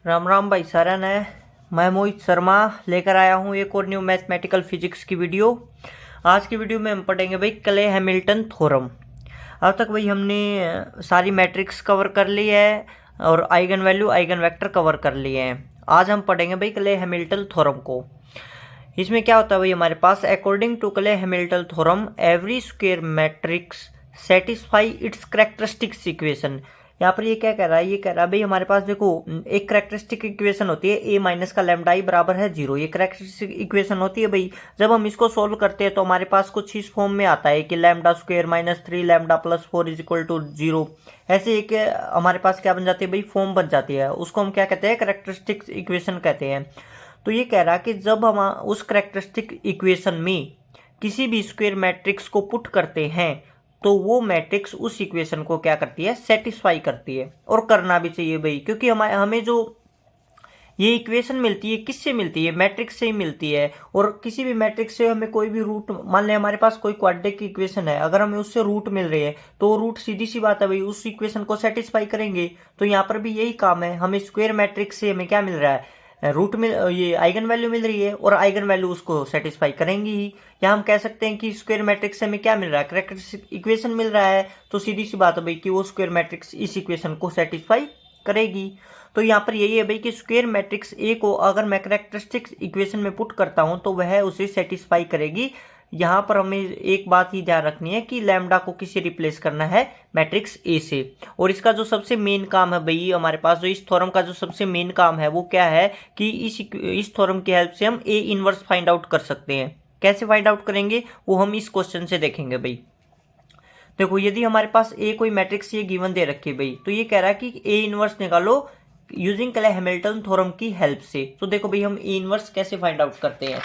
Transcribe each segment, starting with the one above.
राम राम भाई सारन है। मैं मोहित शर्मा लेकर आया हूँ एक और न्यू मैथमेटिकल फिजिक्स की वीडियो। आज की वीडियो में हम पढ़ेंगे भाई क्ले हैमिल्टन थ्योरम। अब तक भाई हमने सारी मैट्रिक्स कवर कर ली है और eigen value eigen vector cover कर लिए हैं। आज हम पढ़ेंगे भाई क्ले हैमिल्टन थ्योरम को। इसमें क्या होता है भाई, हमारे पास according to Cayley Hamilton theorem every square matrix satisfy its characteristics equation. यहाँ पर ये क्या कह रहा है, ये कह रहा है भाई हमारे पास देखो एक कैरेक्टरिस्टिक इक्वेशन होती है ए माइनस का लैम्डा आई बराबर है 0। ये कैरेक्टरिस्टिक इक्वेशन होती है भाई। जब हम इसको सोल्व करते हैं तो हमारे पास कुछ इस फॉर्म में आता है कि lambda square minus 3 lambda plus 4 is equal to 0। ऐसे एक हमारे पास क्या बन जाती है भाई, फॉर्म बन जाती है। उसको हम क्या कहते हैं, कैरेक्टरिस्टिक इक्वेशन कहते हैं। तो ये कह रहा है कि जब हम उस कैरेक्टरिस्टिक इक्वेशन में किसी भी स्क्वायर मैट्रिक्स को पुट करते हैं तो वो मैट्रिक्स उस इक्वेशन को क्या करती है, सेटिस्फाई करती है। और करना भी चाहिए भाई, क्योंकि हमें जो ये इक्वेशन मिलती है किससे मिलती है, मैट्रिक्स से ही मिलती है। और किसी भी मैट्रिक्स से हमें कोई भी रूट, मान लें हमारे पास कोई क्वाड्रेटिक इक्वेशन है, अगर हमें उससे रूट मिल रही है तो रूट सीधी सी बात है भाई उस इक्वेशन को सेटिस्फाई करेंगे। तो यहाँ पर भी यही काम है, हमें स्क्वायर मैट्रिक्स से हमें क्या मिल रहा है, रूट मिल, ये आइगन वैल्यू मिल रही है और आइगन वैल्यू उसको सेटिस्फाई करेंगी ही। या हम कह सकते हैं कि स्क्वायर मैट्रिक्स से हमें क्या मिल रहा है, कैरेक्टरिस्टिक इक्वेशन मिल रहा है। तो सीधी सी बात है भाई कि वो स्क्वायर मैट्रिक्स इस इक्वेशन को सेटिस्फाई करेगी। तो यहाँ पर यही है भाई कि स्क्वायर मैट्रिक्स ए को अगर मैं कैरेक्टरिस्टिक इक्वेशन में पुट करता हूँ तो वह उसे सेटिस्फाई करेगी। यहाँ पर हमें एक बात ही ध्यान रखनी है कि लैम्डा को किसी रिप्लेस करना है, मैट्रिक्स ए से। और इसका जो सबसे मेन काम है भाई, हमारे पास जो इस थ्योरम का जो सबसे मेन काम है वो क्या है कि इस थ्योरम की हेल्प से हम ए इनवर्स फाइंड आउट कर सकते हैं। कैसे फाइंड आउट करेंगे वो हम इस क्वेश्चन से देखेंगे भाई। देखो यदि हमारे पास ए कोई मैट्रिक्स ये गिवन दे रखी है भाई, तो ये कह रहा है कि ए इनवर्स निकालो यूजिंग क्ले हैमिल्टन थ्योरम की हेल्प से। तो देखो भाई हम ए इनवर्स कैसे फाइंड आउट करते हैं।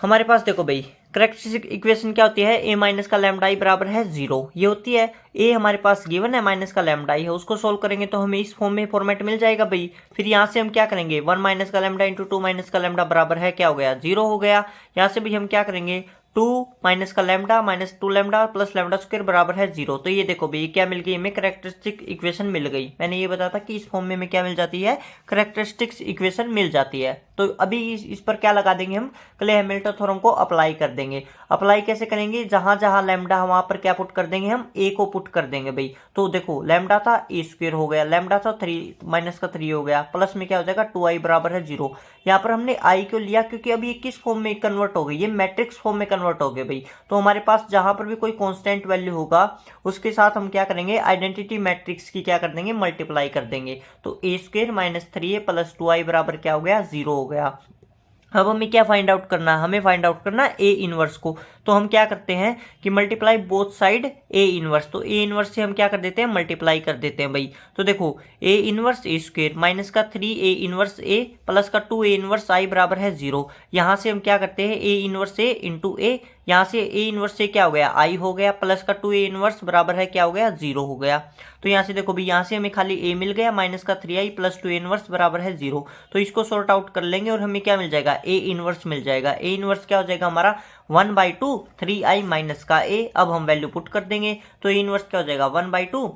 हमारे पास देखो भाई कैरेक्टरिस्टिक इक्वेशन क्या होती है, ए माइनस का लैम्डा आई बराबर है 0। ये होती है ए हमारे पास गिवन है माइनस का लैम्डा आई है, उसको सोल्व करेंगे तो हमें इस फॉर्म में फॉर्मेट मिल जाएगा भाई। फिर यहाँ से हम क्या करेंगे, 1 माइनस का लैम्डा इंटू 2 माइनस का लैम्डा बराबर है क्या हो गया, 0 हो गया। यहाँ से भी हम क्या करेंगे, 2 माइनस का lambda minus 2 lambda plus lambda square बराबर है 0। तो ये देखो भाई क्या मिल गई हमें, कैरेक्टरिस्टिक इक्वेशन मिल गई। मैंने ये बताया था कि इस फॉर्म में हमें क्या मिल जाती है, कैरेक्टरिस्टिक्स इक्वेशन मिल जाती है। तो अभी इस पर क्या लगा देंगे, हम क्ले हैमिल्टन थ्योरम को अप्लाई कर देंगे। अप्लाई कैसे करेंगे, जहां जहां लैम्डा वहां पर क्या पुट कर देंगे, हम ए को पुट कर देंगे भाई। तो देखो लैम्डा था ए स्क्वायर हो गया, लैम्डा था 3 माइनस का 3 हो गया, प्लस में क्या हो जाएगा 2 आई बराबर है 0। यहाँ पर हमने आई क्यों लिया, क्योंकि अभी ये किस फॉर्म में कन्वर्ट हो गई, ये मैट्रिक्स फॉर्म में कन्वर्ट हो गए भाई। तो हमारे पास जहां पर भी कोई कांस्टेंट वैल्यू होगा उसके साथ हम क्या करेंगे, आइडेंटिटी मैट्रिक्स की क्या कर देंगे, मल्टीप्लाई कर देंगे। तो ए स्क्वायर माइनस 3 ए प्लस 2 आई बराबर क्या हो गया, 0 हो गया। अब हमें क्या फाइंड आउट करना है, हमें फाइंड आउट करना है ए इनवर्स को। तो हम क्या करते हैं कि multiply both side A inverse. तो ए इनवर्स से हम क्या कर देते हैं, मल्टीप्लाई कर देते हैं भाई। तो देखो A inverse A square minus का 3 ए इनवर्स ए प्लस का 2 ए इनवर्स आई बराबर है 0। यहाँ से हम क्या करते हैं, ए इनवर्स ए इंटू ए, यहाँ से ए इनवर्स से क्या हो गया, आई हो गया, प्लस का 2 ए इनवर्स बराबर है क्या हो गया, 0 हो गया। तो यहाँ से देखो भाई यहाँ से हमें खाली ए मिल गया, माइनस का 3 आई प्लस 2 ए इनवर्स बराबर है 0। तो इसको सॉर्ट आउट कर लेंगे और हमें क्या मिल जाएगा, ए इनवर्स मिल जाएगा। ए इनवर्स क्या हो जाएगा हमारा 1/2 3 आई माइनस का ए। अब हम वैल्यू पुट कर देंगे तो ए इनवर्स क्या हो जाएगा 1/2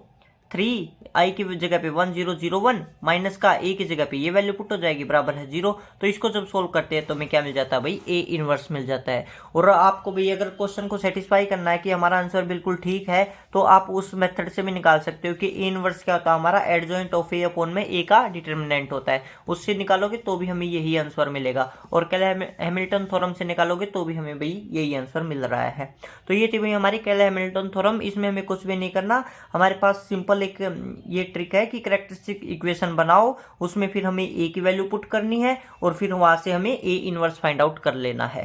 3 आई की जगह पे 1001 माइनस का ए की जगह पे ये वैल्यू पुट हो जाएगी बराबर है 0। तो इसको जब सोल्व करते हैं तो हमें क्या मिल जाता है भाई, ए इनवर्स मिल जाता है। और आपको भाई अगर क्वेश्चन को सेटिस्फाई करना है कि हमारा आंसर बिल्कुल ठीक है तो आप उस मेथड से भी निकाल सकते हो कि ए इनवर्स क्या होता है, हमारा एडजॉइंट ऑफ ए अपॉन में ए का डिटर्मिनेंट होता है। उससे निकालोगे तो भी हमें यही आंसर मिलेगा, और क्ले हैमिल्टन थ्योरम से निकालोगे तो भी हमें भाई यही आंसर मिल रहा है। तो ये थी भाई हमारी क्ले हैमिल्टन थ्योरम। इसमें हमें कुछ भी नहीं करना, हमारे पास सिंपल एक ये ट्रिक है कि कैरेक्टरिस्टिक इक्वेशन बनाओ, उसमें फिर हमें ए की वैल्यू पुट करनी है और फिर वहां से हमें ए इनवर्स फाइंड आउट कर लेना है।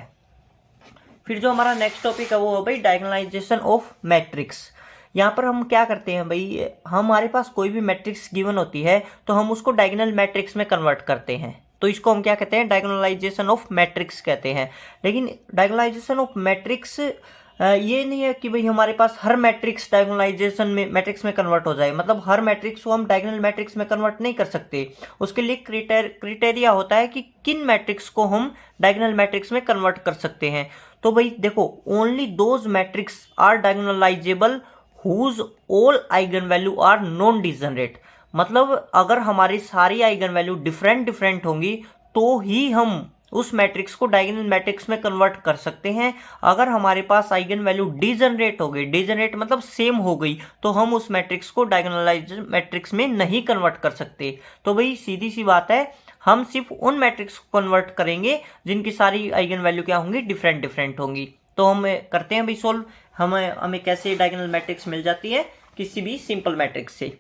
फिर जो हमारा नेक्स्ट टॉपिक है वो है भाई डायगोनलाइजेशन ऑफ मैट्रिक्स। यहाँ पर हम क्या करते हैं भाई, हमारे पास कोई भी मैट्रिक्स गिवन होती है तो हम उसको डायगोनल मैट्रिक्स में कन्वर्ट करते हैं। तो इसको हम क्या कहते हैं, डायगोनलाइजेशन ऑफ मैट्रिक्स कहते हैं। लेकिन डायगोनलाइजेशन ऑफ मैट्रिक्स ये नहीं है कि भाई हमारे पास हर मैट्रिक्स डायगोनलाइजेशन में मैट्रिक्स में कन्वर्ट हो जाए, मतलब हर मैट्रिक्स को हम डायगोनल मैट्रिक्स में कन्वर्ट नहीं कर सकते। उसके लिए क्राइटेरिया होता है कि किन मैट्रिक्स को हम डायगोनल मैट्रिक्स में कन्वर्ट कर सकते हैं। तो भाई देखो, only those matrix are diagonalizable whose all eigen value are non degenerate. मतलब अगर हमारी सारी आइगन वैल्यू डिफरेंट डिफरेंट होंगी तो ही हम उस मैट्रिक्स को डायगोनल मैट्रिक्स में कन्वर्ट कर सकते हैं। अगर हमारे पास आइगन वैल्यू डिजनरेट हो गई, डिजनरेट मतलब सेम हो गई, तो हम उस मैट्रिक्स को डायगोनलाइज मैट्रिक्स में नहीं कन्वर्ट कर सकते। तो भाई सीधी सी बात है, हम सिर्फ उन मैट्रिक्स को कन्वर्ट करेंगे जिनकी सारी आइगन वैल्यू क्या होंगी, डिफरेंट डिफरेंट होंगी। तो हम करते हैं भाई सोल्व। हमें कैसे डायगोनल मैट्रिक्स मिल जाती है, किसी भी सिंपल मैट्रिक्स से।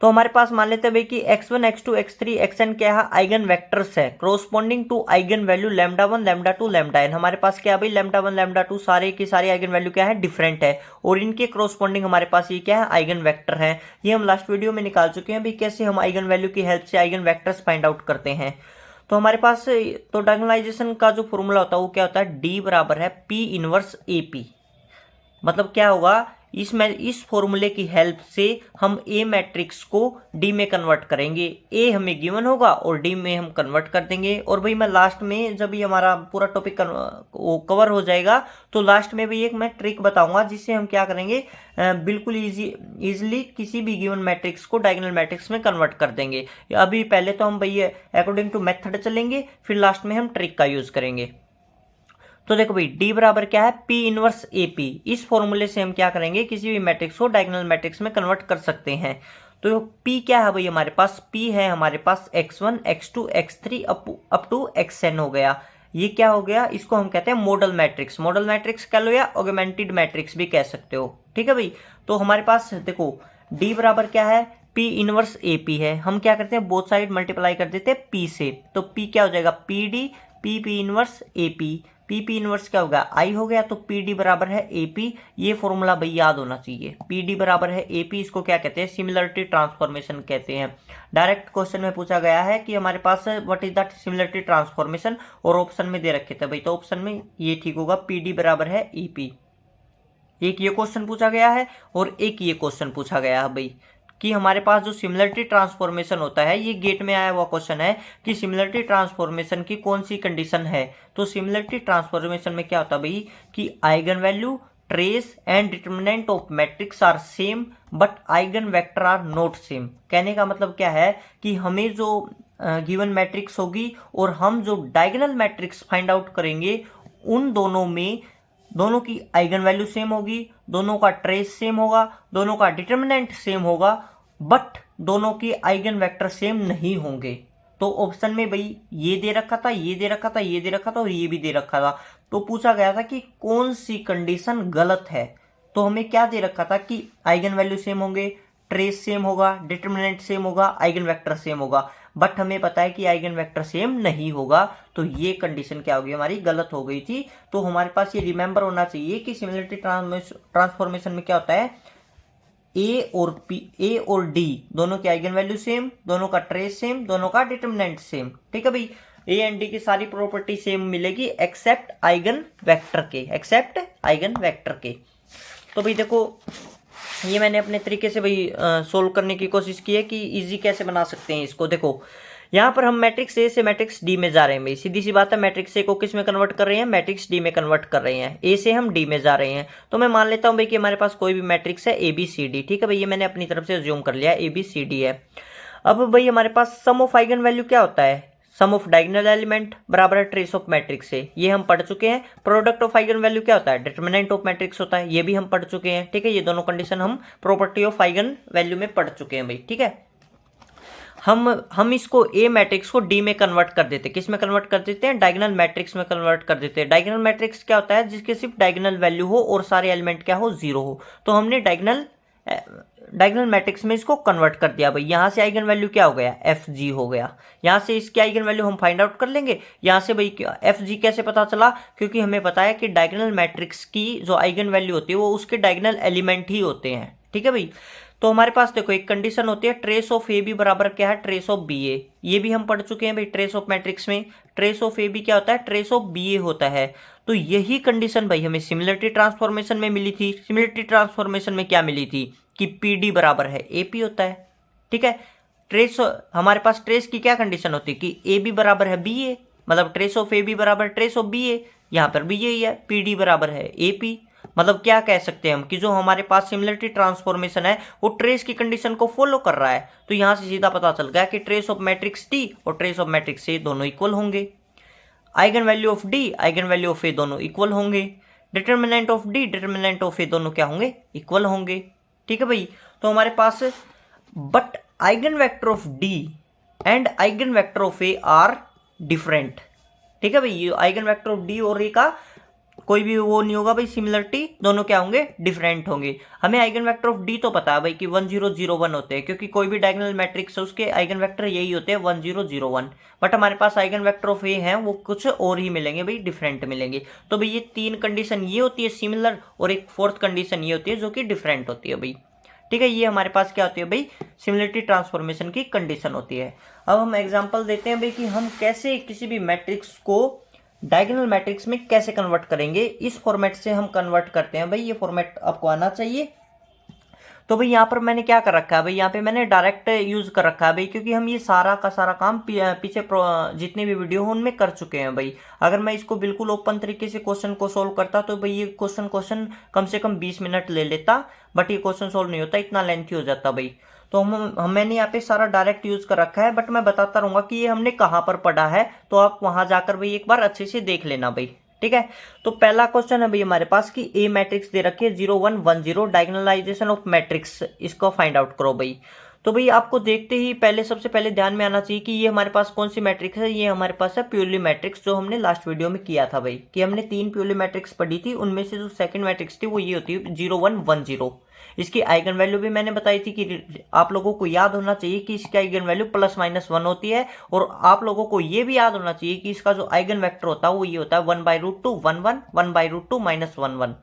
तो हमारे पास मान लेते हैं भाई कि x1 x2 x3 xn क्या है, आइगन वेक्टर्स है corresponding to eigen value λ1 λ2 λn। हमारे पास क्या है भाई, λ1 λ2 सारे की सारी आइगन वैल्यू क्या है, डिफरेंट है, और इनके क्रोस्पॉन्डिंग हमारे पास ये क्या है, आइगन वेक्टर है। ये हम लास्ट वीडियो में निकाल चुके हैं भाई कैसे हम आइगन वैल्यू की हेल्प से आइगन वेक्टर्स फाइंड आउट करते हैं। तो हमारे पास तो डायगोनलाइजेशन का जो फॉर्मूला होता है वो क्या होता है, डी बराबर है P इनवर्स AP। मतलब क्या होगा, इस फॉर्मूले की हेल्प से हम ए मैट्रिक्स को डी में कन्वर्ट करेंगे। ए हमें गिवन होगा और डी में हम कन्वर्ट कर देंगे। और भाई मैं लास्ट में जब भी हमारा पूरा टॉपिक कवर हो जाएगा तो लास्ट में भी एक मैं ट्रिक बताऊंगा जिससे हम क्या करेंगे, बिल्कुल इजीली किसी भी गिवन मैट्रिक्स को डायगोनल मैट्रिक्स में कन्वर्ट कर देंगे। अभी पहले तो हम भाई अकॉर्डिंग टू मेथड चलेंगे, फिर लास्ट में हम ट्रिक का यूज करेंगे। तो देखो भाई D बराबर क्या है, P इनवर्स AP। इस फॉर्मूले से हम क्या करेंगे, किसी भी मैट्रिक्स को डायगोनल मैट्रिक्स में कन्वर्ट कर सकते हैं। तो P क्या है भाई, हमारे पास P है हमारे पास x1 x2 x3 up to xn हो गया। ये क्या हो गया, इसको हम कहते हैं मॉडल मैट्रिक्स। मॉडल मैट्रिक्स कह लो या ऑगमेंटेड मैट्रिक्स भी कह सकते हो, ठीक है भाई। तो हमारे पास देखो D बराबर क्या है, P इनवर्स AP है। हम क्या करते हैं, बोथ साइड मल्टीप्लाई कर देते हैं P से। तो P क्या हो जाएगा, PD P inverse AP। P inverse क्या होगा, I हो गया। तो PD बराबर है AP। ये फॉर्मूला भाई याद होना चाहिए, PD बराबर है AP। इसको क्या कहते हैं, सिमिलरिटी ट्रांसफॉर्मेशन कहते हैं। डायरेक्ट क्वेश्चन में पूछा गया है कि हमारे पास what is that similarity transformation, और ऑप्शन में दे रखे थे भाई। तो ऑप्शन में ये ठीक होगा, PD बराबर है AP। एक ये क्वेश्चन पूछा गया है और एक ये क्वेश्चन पूछा गया है भाई कि हमारे पास जो सिमिलरिटी ट्रांसफॉर्मेशन होता है, ये गेट में आया हुआ क्वेश्चन है कि सिमिलरिटी ट्रांसफॉर्मेशन की कौन सी कंडीशन है। तो सिमिलरिटी ट्रांसफॉर्मेशन में क्या होता है भाई कि eigen value, trace and determinant of matrix are same but eigen vector are not same. कहने का मतलब क्या है कि हमें जो गिवन मैट्रिक्स होगी और हम जो डायगोनल मैट्रिक्स फाइंड आउट करेंगे, उन दोनों में दोनों की आइगन वैल्यू सेम होगी, दोनों का ट्रेस सेम होगा, दोनों का डिटर्मिनेंट सेम होगा, बट दोनों की आइगन वेक्टर सेम नहीं होंगे। तो ऑप्शन में भाई ये दे रखा था, ये दे रखा था, ये दे रखा था और ये भी दे रखा था। तो पूछा गया था कि कौन सी कंडीशन गलत है। तो हमें क्या दे रखा था कि आइगन वैल्यू सेम होंगे, ट्रेस सेम होगा, डिटर्मिनेंट सेम होगा, आइगन वेक्टर सेम होगा, बट हमें पता है कि आइगन वेक्टर सेम नहीं होगा। तो ये कंडीशन क्या होगी, हमारी गलत हो गई थी। तो हमारे पास ये रिमेंबर होना चाहिए कि सिमिलरिटी ट्रांसफॉर्मेशन में क्या होता है, ए और डी दोनों की आइगन वैल्यू सेम, दोनों का ट्रेस सेम, दोनों का डिटर्मिनेंट सेम, ठीक है भाई। ए एंड डी की सारी प्रॉपर्टी सेम मिलेगी एक्सेप्ट आइगन वेक्टर के, एक्सेप्ट आइगन वेक्टर के। तो भाई देखो, ये मैंने अपने तरीके से भाई सोल्व करने की कोशिश की है कि इजी कैसे बना सकते हैं इसको। देखो यहाँ पर हम मैट्रिक्स ए से मैट्रिक्स डी में जा रहे हैं भाई, सीधी सी बात है। मैट्रिक्स ए को किस में कन्वर्ट कर रहे हैं, मैट्रिक्स डी में कन्वर्ट कर रहे हैं। ए से हम डी में जा रहे हैं। तो मैं मान लेता हूँ भाई कि हमारे पास कोई भी मैट्रिक्स है ए बी सी डी, ठीक है भाई। ये मैंने अपनी तरफ से अज्यूम कर लिया ए बी सी डी है। अब भाई हमारे पास सम ऑफ आइगन वैल्यू क्या होता है, सम ऑफ डायगोनल एलिमेंट बराबर है ट्रेस ऑफ मैट्रिक्स से, ये हम पढ़ चुके हैं। प्रोडक्ट ऑफ आइगन वैल्यू क्या होता है, डिटर्मिनेंट ऑफ मैट्रिक्स होता है, ये भी हम पढ़ चुके हैं, ठीक है। ये दोनों कंडीशन हम प्रॉपर्टी ऑफ आइगन वैल्यू में पढ़ चुके हैं भाई, ठीक है। हम इसको ए मैट्रिक्स को डी में कन्वर्ट कर देते हैं। किस में कन्वर्ट कर देते हैं, डायगोनल मैट्रिक्स में कन्वर्ट कर देते हैं। डायगोनल मैट्रिक्स क्या होता है, जिसके सिर्फ डायगोनल वैल्यू हो और सारे एलिमेंट क्या हो, जीरो हो। तो हमने डायगोनल मैट्रिक्स में इसको कन्वर्ट कर दिया भाई। यहाँ से आइगन वैल्यू क्या हो गया, एफ जी हो गया। यहाँ से इसकी आइगन वैल्यू हम फाइंड आउट कर लेंगे। यहाँ से भाई एफ जी कैसे पता चला, क्योंकि हमें पता है कि डायगोनल मैट्रिक्स की जो आइगन वैल्यू होती है वो उसके डायगोनल एलिमेंट ही होते हैं, ठीक है भाई। तो हमारे पास देखो एक कंडीशन होती है ट्रेस ऑफ ए बी बराबर क्या है, ट्रेस ऑफ बी ए। ये भी हम पढ़ चुके हैं भाई ट्रेस ऑफ मैट्रिक्स में। ट्रेस ऑफ ए बी क्या होता है, ट्रेस ऑफ बी ए होता है। तो यही कंडीशन भाई हमें सिमिलरिटी ट्रांसफॉर्मेशन में मिली थी। सिमिलरिटी ट्रांसफॉर्मेशन में क्या मिली थी कि पी डी बराबर है ए पी होता है, ठीक है। ट्रेस हमारे पास ट्रेस की क्या कंडीशन होती है कि ए बी बराबर है बी ए, मतलब ट्रेस ऑफ ए बी बराबर ट्रेस ऑफ बी ए। यहाँ पर भी यही है, पी डी बराबर है ए पी। मतलब क्या कह सकते हैं हम कि जो हमारे पास सिमिलरिटी ट्रांसफॉर्मेशन है वो ट्रेस की कंडीशन को फॉलो कर रहा है। तो यहां से सीधा पता चल गया कि ट्रेस ऑफ मैट्रिक्स टी और ट्रेस ऑफ मैट्रिक्स ए दोनों इक्वल होंगे। Eigen value of D eigen value of A दोनों इक्वल होंगे। Determinant of D determinant of A दोनों क्या होंगे, इक्वल होंगे। ठीक है भाई, तो हमारे पास but eigen vector of D and eigen vector of A are different. ठीक है भाई, ये आइगन वेक्टर ऑफ डी और ए का कोई भी वो नहीं होगा भाई, सिमिलरिटी दोनों क्या होंगे, डिफरेंट होंगे। हमें आइगन वेक्टर ऑफ डी तो पता है भाई कि 1001 होते हैं, क्योंकि कोई भी डायगोनल मैट्रिक्स है उसके आइगन वेक्टर यही होते हैं 1001। बट हमारे पास आइगन वेक्टर ऑफ ए हैं वो कुछ और ही मिलेंगे भाई, डिफरेंट मिलेंगे। तो भाई ये तीन कंडीशन ये होती है सिमिलर, और एक फोर्थ कंडीशन ये होती है जो कि डिफरेंट होती है भाई। ठीक है, ये हमारे पास क्या होती है भाई, सिमिलरिटी ट्रांसफॉर्मेशन की कंडीशन होती है। अब हम एग्जांपल देते हैं भाई कि हम कैसे किसी भी मैट्रिक्स को डायगोनल मैट्रिक्स में कैसे कन्वर्ट करेंगे। इस फॉर्मेट से हम कन्वर्ट करते हैं भाई, ये फॉर्मेट आपको आना चाहिए। तो भाई यहाँ पर मैंने क्या कर रखा है भाई, यहाँ पे मैंने डायरेक्ट यूज कर रखा है भाई, क्योंकि हम ये सारा का सारा काम पीछे जितने भी वीडियो हो उनमें कर चुके हैं भाई। अगर मैं इसको बिल्कुल ओपन तरीके से क्वेश्चन को सोल्व करता तो भाई ये क्वेश्चन कम से कम 20 मिनट ले लेता, बट ये क्वेश्चन सोल्व नहीं होता, इतना लेंथी हो जाता भाई। तो मैंने यहाँ पे सारा डायरेक्ट यूज कर रखा है, बट मैं बताता रहूंगा कि ये हमने कहाँ पर पढ़ा है, तो आप वहां जाकर भाई एक बार अच्छे से देख लेना भाई। ठीक है, तो पहला क्वेश्चन है भाई हमारे पास कि ए मैट्रिक्स दे रखी है 0 1 1 0, डायगोनलाइजेशन ऑफ मैट्रिक्स, इसको फाइंड आउट करो भाई। तो भाई आपको देखते ही पहले सबसे पहले ध्यान में आना चाहिए कि ये हमारे पास कौन सी मैट्रिक्स है। ये हमारे पास है प्योरली मैट्रिक्स, जो हमने लास्ट वीडियो में किया था भाई, कि हमने 3 प्योरली मैट्रिक्स पढ़ी थी, उनमें से जो सेकंड मैट्रिक्स थी वो ये होती है 0 1 1 0। इसकी आइगन वैल्यू भी मैंने बताई थी कि आप लोगों को याद होना चाहिए कि इसकी आइगन वैल्यू ±1 होती है, और आप लोगों को ये भी याद होना चाहिए कि इसका जो आइगन वेक्टर होता है वो ये होता है 1/√2 1 1 1/√2 -1 1।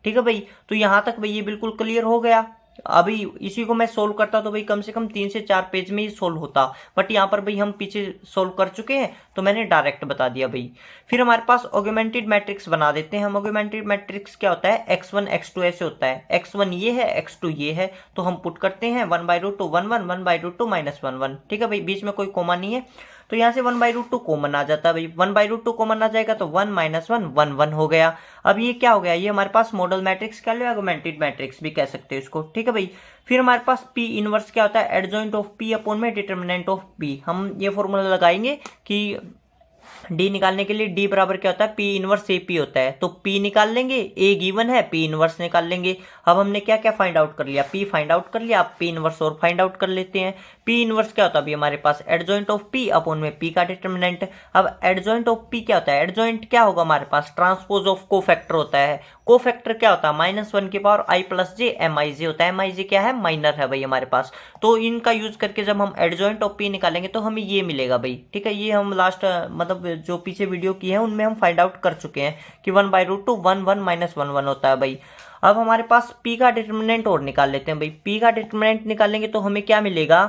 ठीक है भाई, तो यहां तक भाई ये बिल्कुल क्लियर हो गया। अभी इसी को मैं सोल्व करता तो भाई कम से कम 3 से 4 पेज में ही सोल्व होता, बट यहाँ पर भाई हम पीछे सोल्व कर चुके हैं तो मैंने डायरेक्ट बता दिया भाई। फिर हमारे पास ऑगमेंटेड मैट्रिक्स बना देते हैं हम। ऑगमेंटेड मैट्रिक्स क्या होता है, x1 x2 ऐसे होता है, x1 ये है x2 ये है, तो हम पुट करते हैं 1/√2 1 1 1/√2 -1 1। ठीक है भाई, बीच में कोई कोमा नहीं है, तो यहाँ से 1/√2 कॉमन आ जाता है भाई। 1/√2 कॉमन आ जाएगा तो 1 - 1 1 1 हो गया। अब ये क्या हो गया, ये हमारे पास मॉडल मैट्रिक्स कह लो, ऑगमेंटेड मैट्रिक्स भी कह सकते हैं इसको। ठीक है भाई, फिर हमारे पास पी इनवर्स क्या होता है, एडजॉइंट ऑफ पी अपॉन में डिटर्मिनेंट ऑफ पी। हम ये फॉर्मूला लगाएंगे कि डी निकालने के लिए डी बराबर क्या होता है, पी इनवर्स ए पी होता है। तो पी निकाल लेंगे, ए गिवन है, पी इनवर्स निकाल लेंगे। अब हमने क्या क्या फाइंड आउट कर लिया, पी फाइंड आउट कर लिया, अब पी इनवर्स और फाइंड आउट कर लेते हैं। पी इनवर्स क्या होता है अभी हमारे पास, एडजॉइंट ऑफ पी अपॉन में पी का डिटर्मिनेंट। अब एडजॉइंट ऑफ पी क्या होता है, एडजॉइंट क्या होगा हमारे पास, ट्रांसपोज ऑफ कोफैक्टर होता है। कोफैक्टर क्या होता है, -1 की पावर i + j mij होता है। mij क्या है, माइनर है भाई हमारे पास। तो इनका यूज करके जब हम एडजॉइंट ऑफ पी निकालेंगे तो हमें ये मिलेगा भाई। ठीक है, ये हम लास्ट मतलब जो पीछे वीडियो की है उनमें हम फाइंड आउट कर चुके हैं कि 1/√2 1 1 -1 1 होता है भाई। अब हमारे पास p का डिटर्मिनेंट और निकाल लेते हैं भाई। p का डिटर्मिनेंट निकालेंगे तो हमें क्या मिलेगा,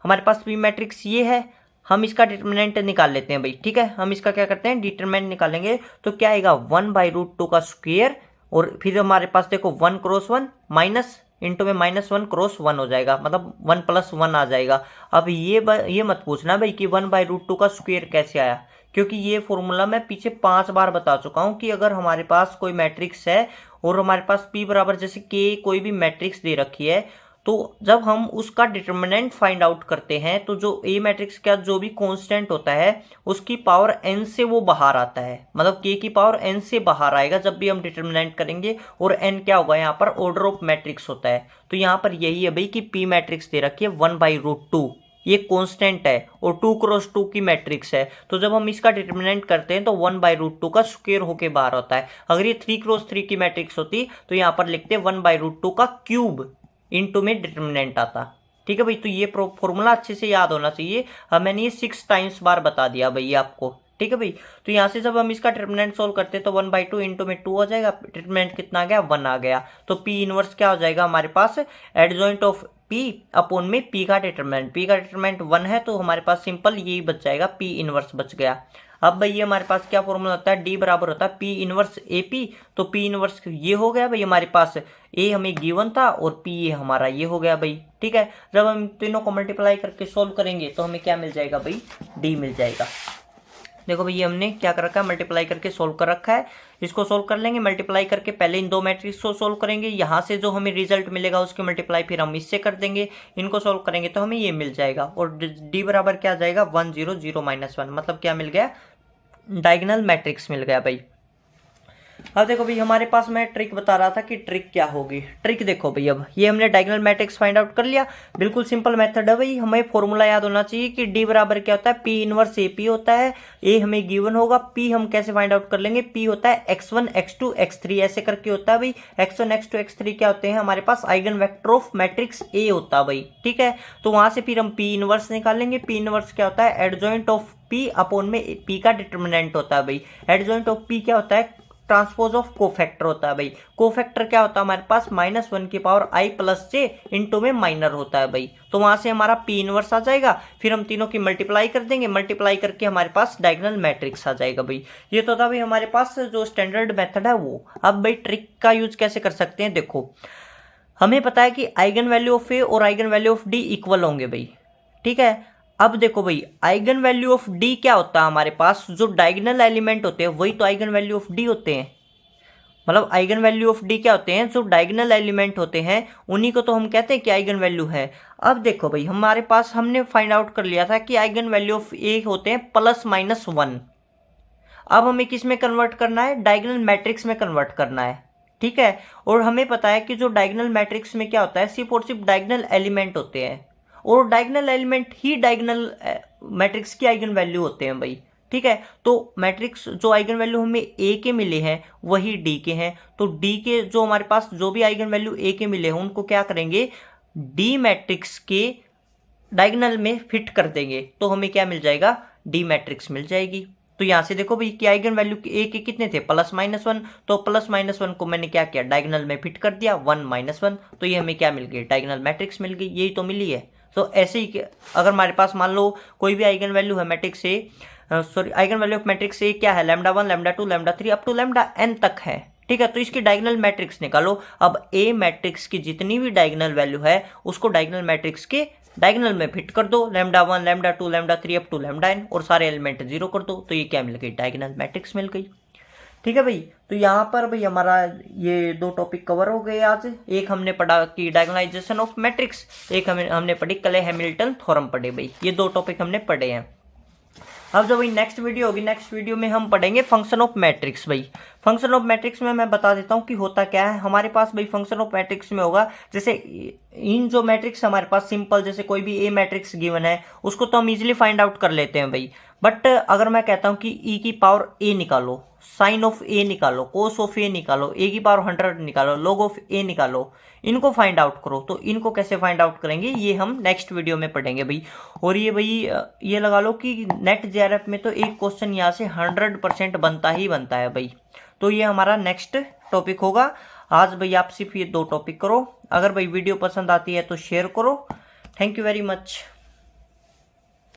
हमारे पास p मैट्रिक्स ये है, हम इसका डिटर्मिनेंट निकाल लेते हैं भाई। ठीक है, हम इसका क्या करते हैं, डिटर्मिनेंट निकालेंगे तो क्या आएगा 1/√2 का स्क्वायर, और फिर हमारे पास देखो 1 × 1 माइनस इंटू में -1 × 1 हो जाएगा, मतलब 1 + 1 आ जाएगा। अब ये मत पूछना भाई कि 1/√2 का स्क्वायर कैसे आया, क्योंकि ये फॉर्मूला मैं पीछे 5 बार बता चुका हूं कि अगर हमारे पास कोई मैट्रिक्स है और हमारे पास p बराबर जैसे k कोई भी मैट्रिक्स दे रखी है, तो जब हम उसका डिटर्मिनेंट फाइंड आउट करते हैं तो जो ए मैट्रिक्स का जो भी कांस्टेंट होता है उसकी पावर n से वो बाहर आता है, मतलब k की पावर n से बाहर आएगा जब भी हम डिटर्मिनेंट करेंगे। और n क्या होगा, यहाँ पर ऑर्डर ऑफ मैट्रिक्स होता है। तो यहाँ पर यही है भाई कि p मैट्रिक्स दे रखी है 1/√2, ये कांस्टेंट है और 2 × 2 की मैट्रिक्स है। तो जब हम इसका डिटर्मिनेंट करते हैं तो 1/√2 का स्क्वायर होके बाहर होता है। अगर ये 3 × 3 की मैट्रिक्स होती तो यहाँ पर लिखते 1/√2 का क्यूब इंटू में डिटर्मिनेंट आता। ठीक है भाई, तो ये फॉर्मूला अच्छे से याद होना चाहिए। मैंने ये 6 टाइम्स बार बता दिया भाई आपको। ठीक है भाई, तो यहाँ से जब हम इसका डिटर्मिनेंट सोल्व करते हैं तो 1/2 इंटू में 2 हो जाएगा, डिटर्मिनेंट कितना आ गया, 1 आ गया। तो पी इनवर्स क्या हो जाएगा हमारे पास, एडजॉइंट ऑफ पी अपॉन में पी का डिटरमिनेंट। पी का डिटरमिनेंट 1 है तो हमारे पास सिंपल यही बच जाएगा, पी इनवर्स बच गया। अब भाई ये हमारे पास क्या फॉर्मूला होता है, डी बराबर होता है पी इनवर्स ए पी। तो पी इनवर्स ये हो गया भाई हमारे पास, ए हमें गिवन था और पी ए हमारा ये हो गया भाई। ठीक है, जब हम तीनों को मल्टीप्लाई करके सोल्व करेंगे तो हमें क्या मिल जाएगा भाई, डी मिल जाएगा। देखो भाई ये हमने क्या कर रखा है, मल्टीप्लाई करके सोल्व कर रखा है। इसको सोल्व कर लेंगे, मल्टीप्लाई करके पहले इन दो मैट्रिक्स को सोल्व करेंगे, यहाँ से जो हमें रिजल्ट मिलेगा उसके मल्टीप्लाई फिर हम इससे कर देंगे, इनको सोल्व करेंगे तो हमें ये मिल जाएगा। और डी बराबर क्या आ जाएगा, 1 0 0 -1, मतलब क्या मिल गया, डायगोनल मैट्रिक्स मिल गया भाई। अब देखो भाई हमारे पास मैं ट्रिक बता रहा था कि ट्रिक क्या होगी। ट्रिक देखो भाई, अब ये हमने डायगोनल मैट्रिक्स फाइंड आउट कर लिया, बिल्कुल सिंपल मेथड है भाई। हमें फॉर्मूला याद होना चाहिए कि डी बराबर क्या होता है, पी इनवर्स ए पी होता है। ए हमें गिवन होगा, पी हम कैसे फाइंड आउट कर लेंगे, पी होता है x1 x2 x3 ऐसे करके होता है भाई। x1 x2 x3 क्या होते हैं, हमारे पास eigen vector of matrix A होता है भाई, ठीक है। तो वहां से फिर हम पी इनवर्स निकालेंगे। पी इनवर्स क्या होता है, एडजॉइंट ऑफ पी अपॉन में पी का डिटर्मिनेंट होता है भाई। एडजॉइंट ऑफ पी क्या होता है, ट्रांसपोज ऑफ कोफैक्टर होता है भाई। कोफैक्टर क्या होता है हमारे पास, -1 की power i plus j into में माइनर होता है भाई। तो वहां से हमारा पी इनवर्स आ जाएगा, फिर हम तीनों की मल्टीप्लाई कर देंगे, मल्टीप्लाई करके हमारे पास डायगोनल मैट्रिक्स आ जाएगा भाई। ये तो था भाई हमारे पास जो स्टैंडर्ड मेथड है वो। अब भाई ट्रिक का यूज कैसे कर सकते हैं, देखो हमें पता है कि आइगन वैल्यू ऑफ ए और eigen value of D equal होंगे भाई, ठीक है। अब देखो भाई आइगन वैल्यू ऑफ डी क्या होता है, हमारे पास जो डायगोनल एलिमेंट होते हैं वही तो आइगन वैल्यू ऑफ डी होते हैं। मतलब आइगन वैल्यू ऑफ डी क्या होते हैं, जो डायगोनल एलिमेंट होते हैं उन्हीं को तो हम कहते हैं कि आइगन वैल्यू है। अब देखो भाई हमारे पास हमने फाइंड आउट कर लिया था कि आइगन वैल्यू ऑफ ए होते हैं +-1। अब हमें किस में कन्वर्ट करना है, डायगोनल मैट्रिक्स में कन्वर्ट करना है, ठीक है। और हमें पता है कि जो डायगोनल मैट्रिक्स में क्या होता है, सिर्फ और सिर्फ डायगोनल एलिमेंट होते हैं, और डायगोनल एलिमेंट ही डायगोनल मैट्रिक्स की आइगन वैल्यू होते हैं भाई, ठीक है। तो मैट्रिक्स जो आइगन वैल्यू हमें ए के मिले हैं वही डी के हैं, तो डी के जो हमारे पास जो भी आइगन वैल्यू ए के मिले हैं उनको क्या करेंगे, डी मैट्रिक्स के डायगोनल में फिट कर देंगे, तो हमें क्या मिल जाएगा, डी मैट्रिक्स मिल जाएगी। तो यहाँ से देखो भाई कि आइगन वैल्यू ए के कितने थे, +-1, तो +-1 को मैंने क्या किया, डायगोनल में फिट कर दिया, 1 -1, तो ये हमें क्या मिल गई, डायगोनल मैट्रिक्स मिल गई, यही तो मिली है। तो ऐसे ही अगर हमारे पास मान लो कोई भी आइगन वैल्यू है matrix A, sorry eigen value of matrix ए क्या है, λ1 λ2 λ3 अप टू λn तक है, ठीक है। तो इसकी डायगोनल मैट्रिक्स निकालो। अब ए मैट्रिक्स की जितनी भी डायगोनल वैल्यू है उसको डायगोनल मैट्रिक्स के डायगोनल में फिट कर दो, λ1 λ2 λ3 अप टू λn, और सारे एलिमेंट 0 कर दो, तो ये क्या मिल गई, डायगोनल मैट्रिक्स मिल गई, ठीक है भाई। तो यहाँ पर भाई हमारा ये दो टॉपिक कवर हो गए आज। एक हमने पढ़ा कि डायगोनलाइजेशन ऑफ मैट्रिक्स, एक हमने पढ़ी क्ले हैमिल्टन थ्योरम पढ़े भाई, ये दो टॉपिक हमने पढ़े हैं। अब जो भाई नेक्स्ट वीडियो होगी, नेक्स्ट वीडियो में हम पढ़ेंगे फंक्शन ऑफ मैट्रिक्स भाई। फंक्शन ऑफ मैट्रिक्स में मैं बता देता हूँ कि होता क्या है हमारे पास भाई। फंक्शन ऑफ मैट्रिक्स में होगा, जैसे इन जो मैट्रिक्स हमारे पास सिंपल, जैसे कोई भी ए मैट्रिक्स गिवन है उसको तो हम इजीली फाइंड आउट कर लेते हैं भाई। बट अगर मैं कहता हूँ कि ई की पावर ए निकालो, साइन ऑफ ए निकालो, कोस ऑफ ए निकालो, ए की पावर 100 निकालो, लॉग ऑफ ए निकालो, इनको फाइंड आउट करो, तो इनको कैसे फाइंड आउट करेंगे ये हम नेक्स्ट वीडियो में पढ़ेंगे भाई। और ये भाई ये लगा लो कि नेट जेआरएफ में तो एक क्वेश्चन यहाँ से 100% बनता ही बनता है भाई। तो ये हमारा नेक्स्ट टॉपिक होगा। आज भाई आप सिर्फ ये दो टॉपिक करो। अगर भाई वीडियो पसंद आती है तो शेयर करो। Thank you very much.